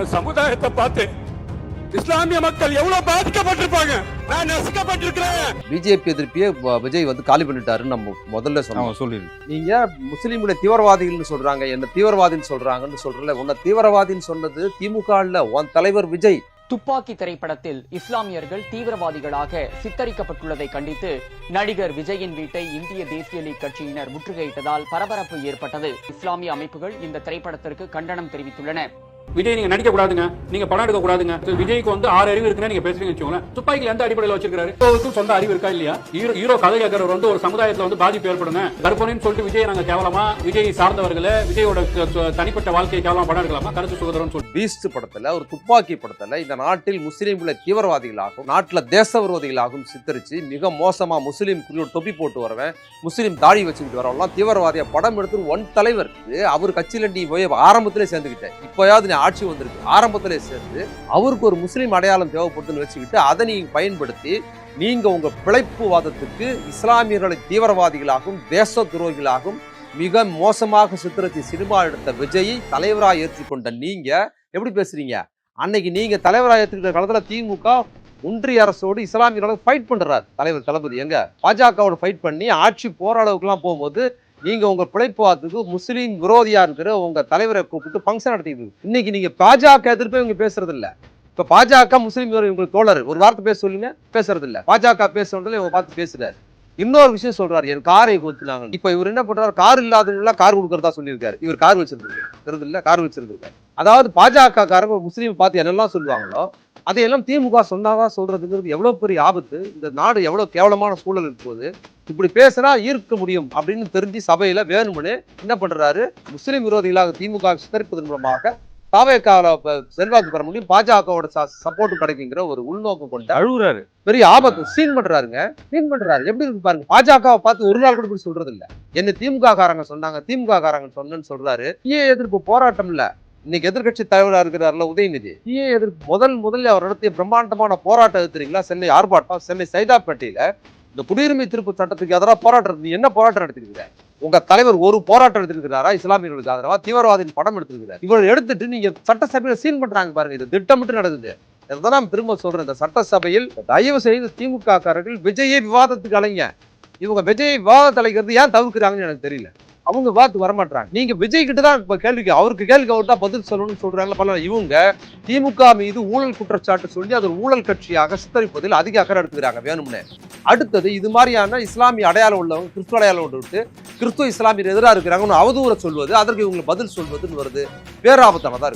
என் சமுதாயத்தை பார்த்து இஸ்லாமிய மக்கள் எவ்வளவு பாதிக்கப்பட்டிருப்பாங்க. நான் நசுக்கப்பட்டிருக்கிறேன். பிஜேபி எதிர்ப்பியே விஜய் வந்து காலி பண்ணிட்டாருன்னு நம்ம முதல்ல சொல்லி நீங்க முஸ்லீம்களை தீவிரவாதிகள்னு சொல்றாங்க, என்ன தீவிரவாதின்னு சொல்றாங்கன்னு சொல்றல. உன்னை தீவிரவாதின்னு சொன்னது திமுக இல்ல, உன் தலைவர் விஜய். துப்பாக்கி திரைப்படத்தில் இஸ்லாமியர்கள் தீவிரவாதிகளாக சித்தரிக்கப்பட்டுள்ளதை கண்டித்து நடிகர் விஜயின் வீட்டை இந்திய தேசிய லீக் கட்சியினர் முற்றுகையிட்டதால் பரபரப்பு ஏற்பட்டது. இஸ்லாமிய அமைப்புகள் இந்த திரைப்படத்திற்கு கண்டனம் தெரிவித்துள்ளன. விஜய் நீங்க நடிக்க கூடாதுங்க, நீங்க படம் எடுக்க கூடாதுங்க. விஜய்க்கு வந்து 6 அறிவு இருக்குன்னு நீங்க பேசுறீங்க வச்சுக்கோங்களேன். துப்பாக்கில எந்த அடிப்படையில் வச்சிருக்காரு? ஹீரோவுக்கும் சொந்த அறிவு இருக்கா இல்லையா? ஹீரோ கதை கேட்கறவர் வந்து ஒரு சமுதாயத்துல வந்து பாதிப்பு ஏற்படுங்க. கற்பனைன்னு சொல்லிட்டு விஜய் நாங்க கேவலமா, விஜய் சார்ந்தவர்களை, விஜயோட தனிப்பட்ட வாழ்க்கையை கேவலமா படம் எடுக்கலாமா? கருத்து சுதந்திரம் சொல்லி பீஸ்ட் படத்துல ஒரு துப்பாக்கி படத்துல இந்த நாட்டில் முஸ்லீம்களை தீவிரவாதிகளாகவும் நாட்டுல தேச விரோதிகளாகவும் சித்தரிச்சு மிக மோசமா முஸ்லீம் தொப்பி போட்டு வரவன், முஸ்லீம் தாடி வச்சுக்கிட்டு வரவெல்லாம் தீவிரவாதியா படம் எடுத்து ஒன் தலைவர் அவர் கட்சியில நீ போய் ஆரம்பத்திலே சேர்ந்துக்கிட்டேன். இப்பயாவது ஆட்சி வந்திருக்கு, ஆரம்பத்திலே சேர்ந்து அவருக்கு ஒரு முஸ்லீம் அடையாளம் தேவைப்படுதுன்னு வச்சுக்கிட்டு அதை நீங்க பயன்படுத்தி நீங்க உங்க பிழைப்புவாதத்துக்கு இஸ்லாமியர்களை தீவிரவாதிகளாகவும் தேச துரோகிகளாகவும் மிக மோசமாக சித்தரித்து சினிமா எடுத்த விஜயை தலைவராக ஏற்றுக்கொண்ட நீங்க எப்படி பேசுறீங்க? அன்னைக்கு நீங்க தலைவராக ஏற்றுக்கிற காலத்துல திமுக ஒன்றிய அரசோடு இஸ்லாமியர்களோட ஃபைட் பண்றாரு தலைவர் தளபதி. எங்க பாஜகவோட ஃபைட் பண்ணி ஆட்சி போற அளவுக்குலாம் போகும்போது நீங்க உங்க பிழைப்புவாதத்துக்கு முஸ்லீம் விரோதியா இருக்கிற உங்க தலைவரை கூப்பிட்டு ஃபங்க்ஷன் நடத்திட்டு இன்னைக்கு நீங்க பாஜக எதிர்ப்பே இவங்க பேசுறது இல்ல. இப்ப பாஜக முஸ்லீம் உங்களுக்கு தோழர் ஒரு வார்த்தை பேச சொல்லுங்க, பேசுறது இல்ல. பாஜக பேசுறதுல இவங்க பார்த்து பேசுறாரு. இன்னொரு விஷயம் சொல்றாரு, என் காரை கொடுத்துனாங்க. இப்ப இவர் என்ன பண்றாரு, கார் இல்லாதவங்க கார் கொடுக்கறதா சொல்லியிருக்காரு. இவர் கார் வச்சிருக்காரு இல்ல, கார் வச்சிருக்காரு. அதாவது பாஜக காரங்க முஸ்லீம் பார்த்து என்னெல்லாம் சொல்லுவாங்களோ அதையெல்லாம் திமுக சொன்னாதான் சொல்றதுங்கிறது எவ்வளவு பெரிய ஆபத்து. இந்த நாடு எவ்வளவு கேவலமான சூழல் இருக்கும்போது இப்படி பேசினா ஈர்க்க முடியும் அப்படின்னு தெரிஞ்சு சபையில வேணும்னு என்ன பண்றாரு, முஸ்லீம் விரோதிகளாக திமுக சித்தரிப்பதன் மூலமாக செல்வாக்கு பெற முடியும், பாஜகவோட சப்போர்ட் கிடைக்குங்கிற ஒரு உள்நோக்கம் கொண்டு அழுகுறாரு. பெரிய ஆபத்து சீன் பண்றாருங்க. சீன் பண்றாரு எப்படி இருக்கு பாருங்க. பாஜகவை பார்த்து ஒரு நாள் கூட இப்படி சொல்றது இல்ல. என்ன திமுக காரங்க சொன்னாங்க, திமுக காரங்க சொன்னேன்னு சொல்றாரு. எதிர்ப்பு போராட்டம் இல்ல, இன்னைக்கு எதிர்கட்சி தலைவராக இருக்கிறார்ல உதயநிதி, எதிர்ப்பு முதல்ல அவர் நடத்திய பிரம்மாண்டமான போராட்டம் எடுத்துறீங்களா? சென்னை ஆர்ப்பாட்டம், சென்னை சைதாப்பேட்டையில இந்த குடியுரிமை திருப்பு சட்டத்துக்கு எதிராக போராட்டம். நீ என்ன போராட்டம் நடத்திருக்கிற? உங்க தலைவர் ஒரு போராட்டம் எடுத்திருக்கிறாரா? இஸ்லாமியர்களுக்கு ஆதரவா தீவிரவாதியின் படம் எடுத்திருக்கிறார். இவரை எடுத்துட்டு நீங்க சட்டசபையில சீன் பண்றாங்க பாருங்க. இது திட்டமிட்டு நடக்குது. நான் திரும்ப சொல்றேன், இந்த சட்டசபையில் தயவு செய்து திமுக காரர்கள் விஜயை விவாதத்துக்கு அலைங்க. இவங்க விஜயை விவாதத்தை அலைக்கிறது ஏன் தவிர்க்கிறாங்கன்னு எனக்கு தெரியல. அவங்க வாத்து வரமாட்டாங்க. நீங்க விஜய் கிட்ட தான் இப்ப கேள்விக்கு அவருக்கு அவர் தான் பதில் சொல்லணும்னு சொல்றாங்களா? பல இவங்க திமுக மீது ஊழல் குற்றச்சாட்டு சொல்லி அது ஒரு ஊழல் கட்சியாக சித்தரிப்பதில் அதிக அக்கறை எடுத்துக்கிறாங்க வேணும்னு. அடுத்தது இது மாதிரியான இஸ்லாமிய அடையாளம் உள்ளவங்க கிறிஸ்துவ அடையாளம் விட்டு கிறிஸ்துவ இஸ்லாமியர் எதிராக இருக்கிறாங்கன்னு அவதூற சொல்வது, அதற்கு இவங்களுக்கு பதில் சொல்வதுன்னு வருது. பேராபத்தானதா இருக்கு.